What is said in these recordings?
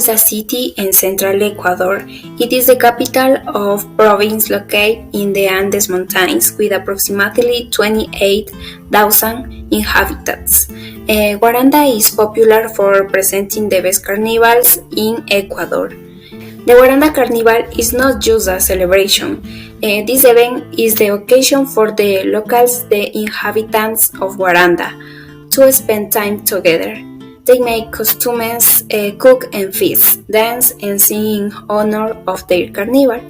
is a city in central Ecuador. It is the capital of province located in the Andes Mountains with approximately 28,000 inhabitants. Guaranda is popular for presenting the best carnivals in Ecuador. The Guaranda Carnival is not just a celebration. This event is the occasion for the locals, the inhabitants of Guaranda, to spend time together. They make costumes, cook and feast, dance and sing in honor of their carnival,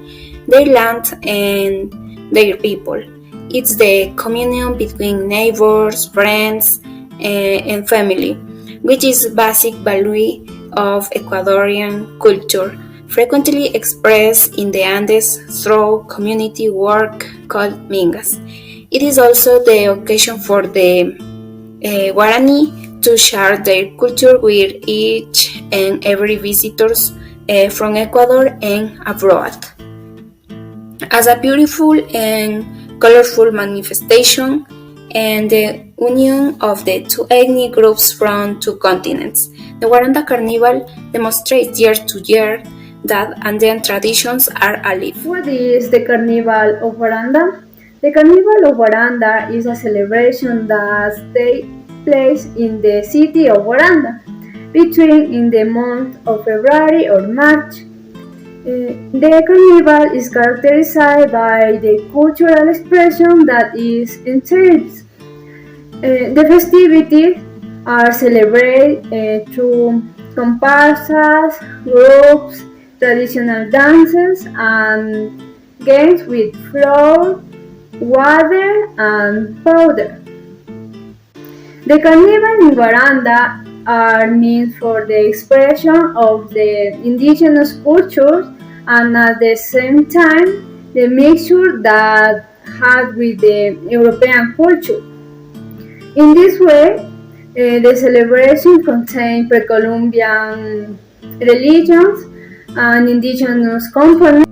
their land and their people. It's the communion between neighbors, friends, and family, which is basic value of Ecuadorian culture, frequently expressed in the Andes through community work called mingas. It is also the occasion for the Guarani to share their culture with each and every visitors from Ecuador and abroad. As a beautiful and colorful manifestation and the union of the two ethnic groups from two continents, the Guaranda Carnival demonstrates year to year that Andean traditions are alive. What is the Carnival of Guaranda? The Carnival of Guaranda is a celebration that takes place in the city of Guaranda between in the month of February or March. The carnival is characterized by the cultural expression that is entails. The festivities are celebrated through comparsas, groups, traditional dances, and games with flour, water, and powder. The carnival in Guaranda are means for the expression of the indigenous cultures and at the same time the mixture that had with the European culture. In this way, the celebration contains pre-Columbian religions and indigenous components.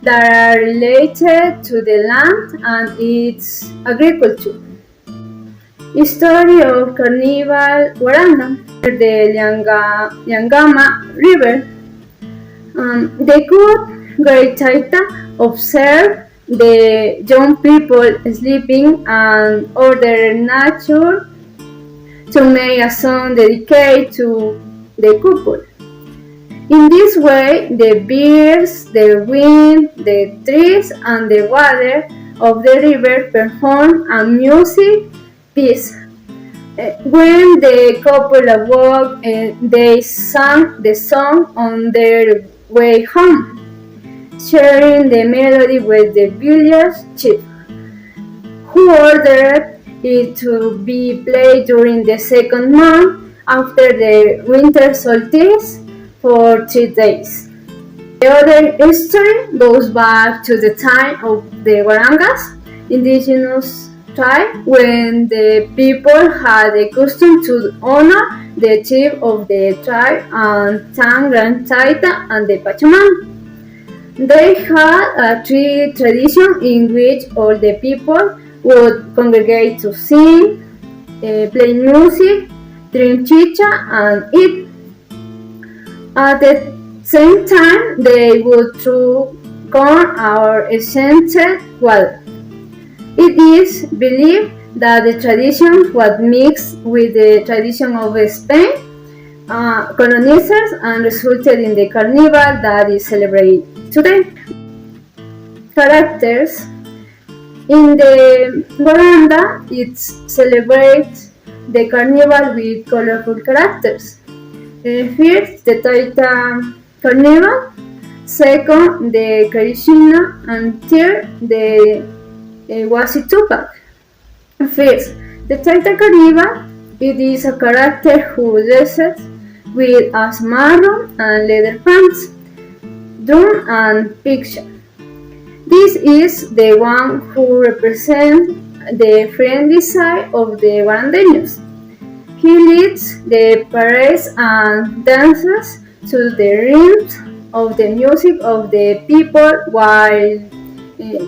That are related to the land and its agriculture. History of Carnival Guaranda, the Llangama River. The good great Taita observe the young people sleeping and order nature to make a song dedicated to the couple. In this way, the birds, the wind, the trees, and the water of the river perform a music piece. When the couple awoke, they sang the song on their way home, sharing the melody with the village chief, who ordered it to be played during the second month after the winter solstice for 3 days. The other history goes back to the time of the Guarangas, indigenous tribe, when the people had the custom to honor the chief of the tribe and thank Grand Taita and the Pachamama. They had a tree tradition in which all the people would congregate to sing, play music, drink chicha, and eat. At the same time, they would throw corn or scented water. It is believed that the tradition was mixed with the tradition of Spain colonizers and resulted in the carnival that is celebrated today. Characters in the Guaranda, it celebrates the carnival with colorful characters. First, the Taita Carnival, second, the Karishina, and third, the Wasi Tupac. First, the Taita Carnival, it is a character who dresses with a marron and leather pants, drum and picture. This is the one who represents the friendly side of the Guarandeños. He leads the parades and dances to the rhythms of the music of the people while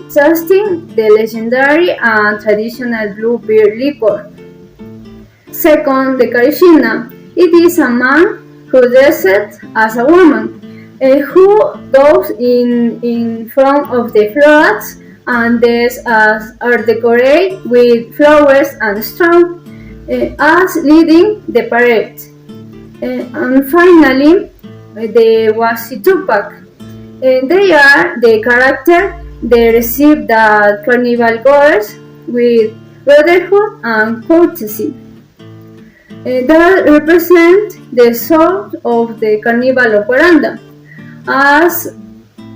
tasting the legendary and traditional blue beer liquor. Second, the Karishina. It is a man who dresses as a woman, who goes in front of the floats and these are decorated with flowers and straw as leading the parade. And finally, the Wasi Tupac. They are the character they receive the carnival goers with brotherhood and courtesy. That represent the soul of the Carnival of Guaranda, as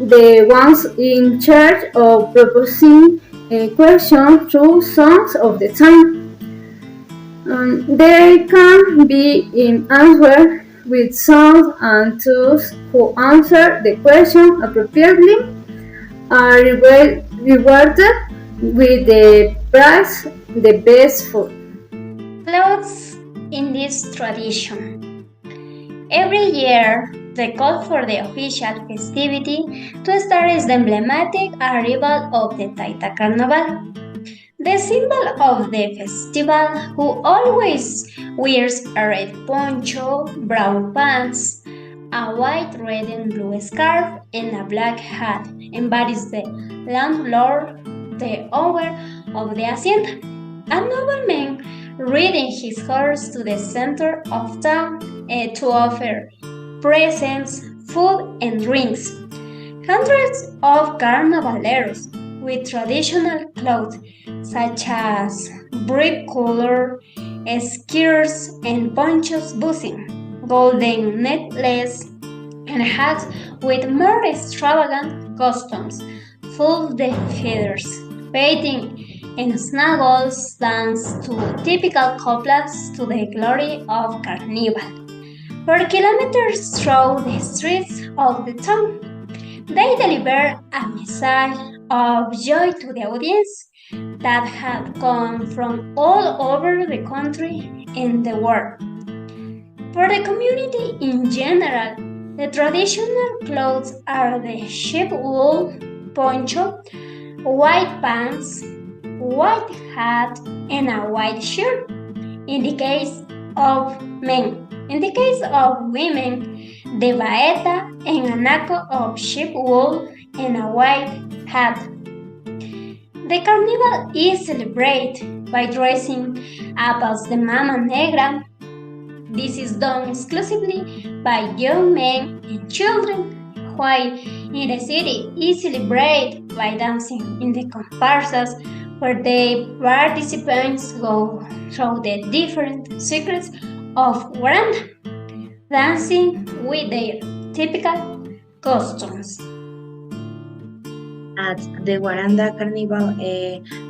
the ones in charge of proposing a question through songs of the time. They can be answered with songs, and those who answer the question appropriately are rewarded with the prize, the best food. Clothes in this tradition. Every year, the call for the official festivity to start is the emblematic arrival of the Taita Carnival, the symbol of the festival, who always wears a red poncho, brown pants, a white, red, and blue scarf, and a black hat, embodies the landlord, the owner of the hacienda, a nobleman riding his horse to the center of town to offer presents, food, and drinks. Hundreds of carnavaleros with traditional clothes such as bright color skirts and ponchos buzzing, golden necklaces, and hats with more extravagant costumes, full the feathers, painting and snuggles dance to typical couplets to the glory of Carnival. For kilometers through the streets of the town, they deliver a message of joy to the audience that had come from all over the country and the world. For the community in general, the traditional clothes are the sheep wool poncho, white pants, white hat, and a white shirt. In the case of men. In the case of women, the baeta and a naco of sheep wool and a white hat. The carnival is celebrated by dressing up as the Mama Negra. This is done exclusively by young men and children, while in the city is celebrated by dancing in the comparsas, where the participants go through the different circuits of Guaranda, dancing with their typical costumes. At the Guaranda Carnival,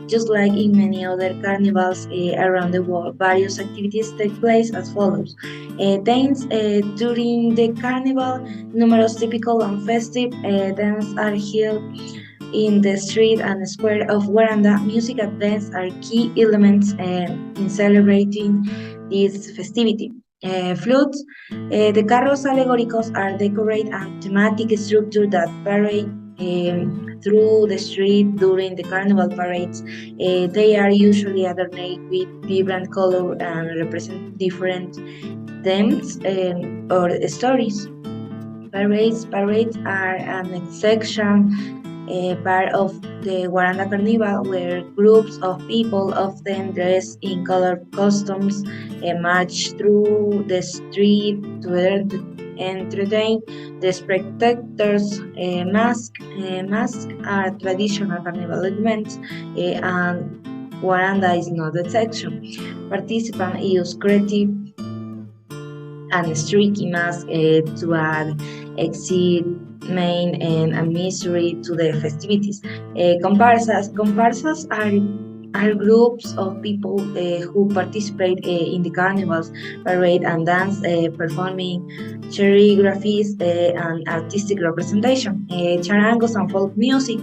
just like in many other carnivals around the world, various activities take place as follows. Dance during the carnival, numerous typical and festive dances are held in the street and square of Guaranda. Music and dance are key elements in celebrating this festivity. Flutes, the carros allegóricos are decorated and thematic structure that parade through the street during the carnival parades. They are usually adorned with vibrant color and represent different themes or stories. Parades are an exception Part of the Guaranda Carnival, where groups of people, often dressed in colored costumes, march through the street to entertain the spectators. Masks are traditional carnival elements, and Guaranda is not the exception. Participants use creative and streaky mask to add excitement and mystery to the festivities. Comparsas are groups of people who participate in the carnivals, parade and dance, performing choreographies and artistic representation, charangos and folk music.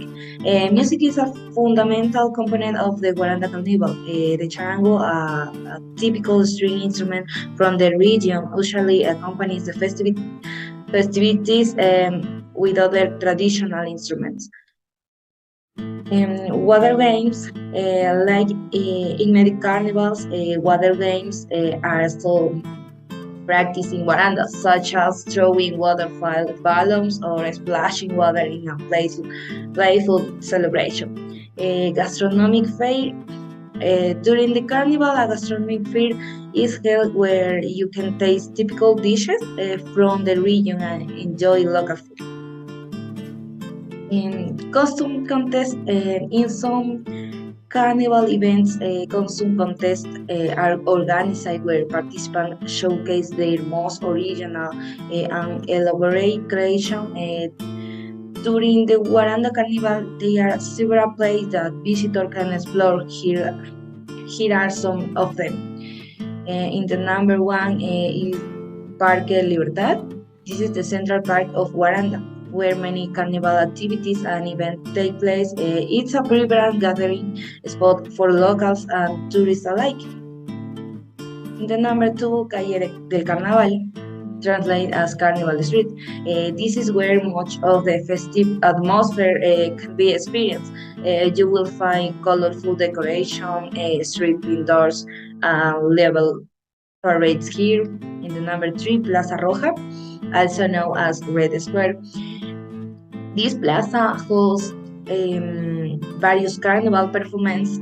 Music is a fundamental component of the Guaranda Carnival. The charango, a typical string instrument from the region, usually accompanies the festivities with other traditional instruments. Water games, like in many carnivals, water games are still practiced in Guaranda, such as throwing waterfall balloons or splashing water in a playful celebration. Gastronomic fair. During the carnival, a gastronomic fair is held where you can taste typical dishes from the region and enjoy local food. In costume contests, in some carnival events, costume contests are organized where participants showcase their most original and elaborate creation. During the Guaranda Carnival, there are several places that visitors can explore. Here are some of them. In the number one is Parque Libertad. This is the central park of Guaranda, where many carnival activities and events take place. It's a vibrant gathering spot for locals and tourists alike. In the number two, Calle del Carnaval, translated as Carnival Street. This is where much of the festive atmosphere can be experienced. You will find colorful decoration, street vendors, level parades here. In the number three, Plaza Roja, also known as Red Square. This plaza hosts various carnival performances,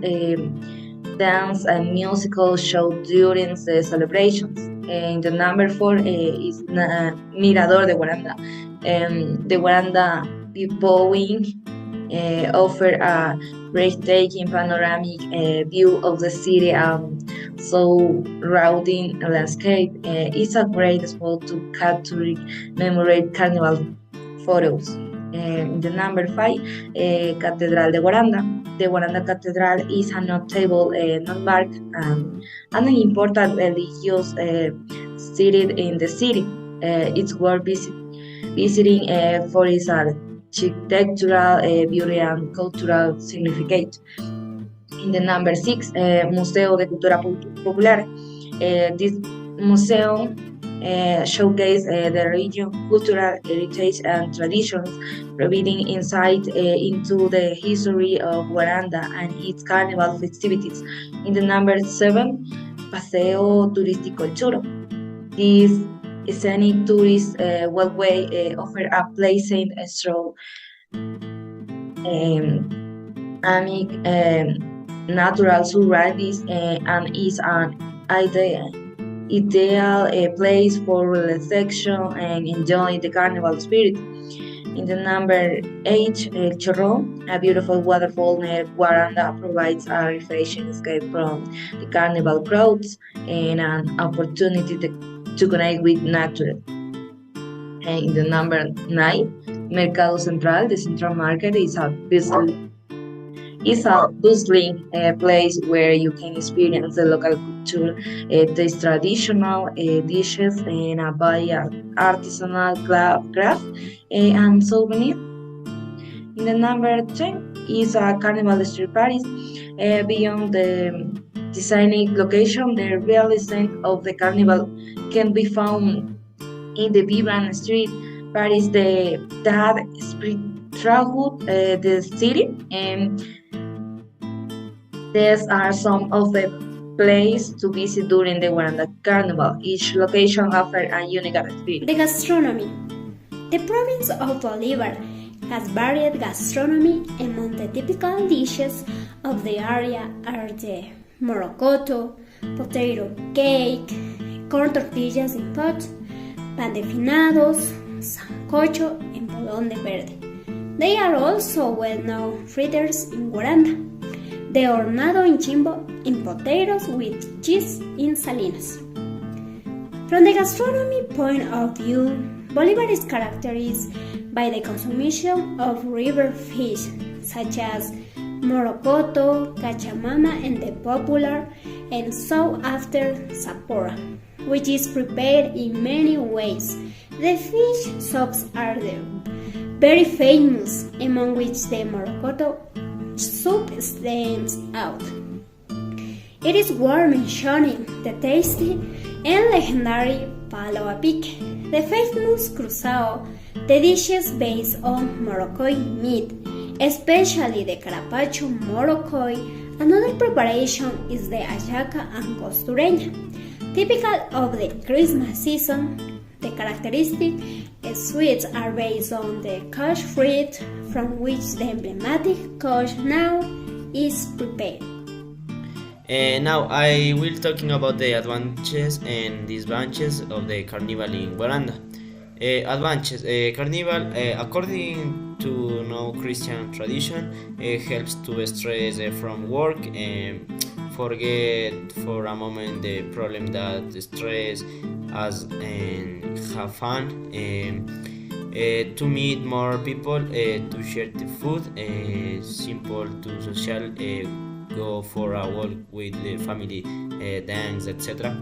dance and musical shows during the celebrations. And the number four is Mirador de Guaranda. The Guaranda viewpoint offer a breathtaking panoramic view of the city and surrounding landscape. It's a great spot to capture memorable carnival photos. In the number five, Catedral de Guaranda. The Guaranda Cathedral is a notable landmark and an important religious site in the city. It's worth visiting for its architectural beauty and cultural significance. In the number six, Museo de Cultura Popular. This museum showcase the region's cultural heritage and traditions, revealing insight into the history of Guaranda and its carnival festivities. In the number seven, Paseo Turístico El Choro. This scenic tourist walkway offer a pleasant stroll amid natural surroundings and is an ideal place for relaxation and enjoying the carnival spirit. In the number 8, El Chorro, a beautiful waterfall near Guaranda, provides a refreshing escape from the carnival crowds and an opportunity to connect with nature. And in the number 9, Mercado Central, the central market is a bustling place where you can experience the local culture, taste traditional dishes, and buy artisanal craft and souvenir. In the number 10 is a Carnival Street Paris. Beyond the scenic location, the real essence of the carnival can be found in the vibrant street Paris, that spirit throughout the city. These are some of the places to visit during the Guaranda Carnival. Each location offers a unique experience. The gastronomy. The province of Bolívar has varied gastronomy. Among the typical dishes of the area are the morocoto, potato cake, corn tortillas in pot, pan de finados, sancocho, and bolón de verde. They are also well-known fritters in Guaranda, the hornado in Chimbo, in potatoes with cheese in Salinas. From the gastronomy point of view, Bolivar is characterized by the consumption of river fish such as morocoto, cachamama, and the popular and sought after sapora, which is prepared in many ways. The fish soups are very famous, among which the morocoto soup stands out. It is worth mentioning the tasty and legendary palo a pique, the famous cruzado, the dishes based on Moroccoy meat, especially the carapacho Moroccoy. Another preparation is the hallaca and costureña. Typical of the Christmas season, the characteristic sweets are based on the cash fruit from which the emblematic cash now is prepared. Now I will talking about the advantages and disadvantages of the carnival in Guaranda. Advantages. Carnival, according to no Christian tradition, helps to stress from work and forget for a moment the problem that stress us and have fun. To meet more people, to share the food, simple to social, go for a walk with the family, dance, etc.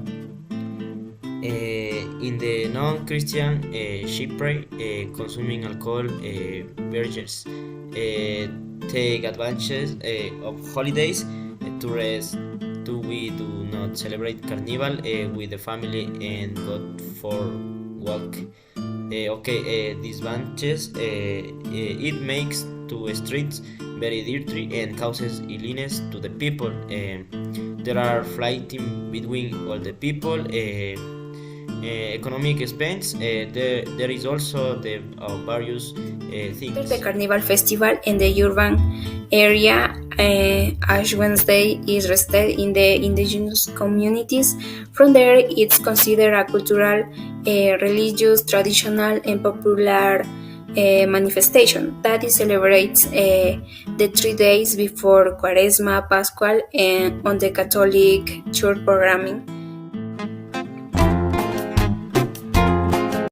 In the non-Christian shipwreck, consuming alcohol, virgins take advantage of holidays to rest. We do not celebrate carnival with the family and go for walk. Disadvantages. It makes the streets very dirty and causes illness to the people. There are fighting between all the people. Economic expense. There is also the various things. The Carnival Festival in the urban area, Ash Wednesday is rested in the indigenous communities. From there, it's considered a cultural, religious, traditional, and popular manifestation that it celebrates the 3 days before Quaresma, Pascual, and on the Catholic Church programming.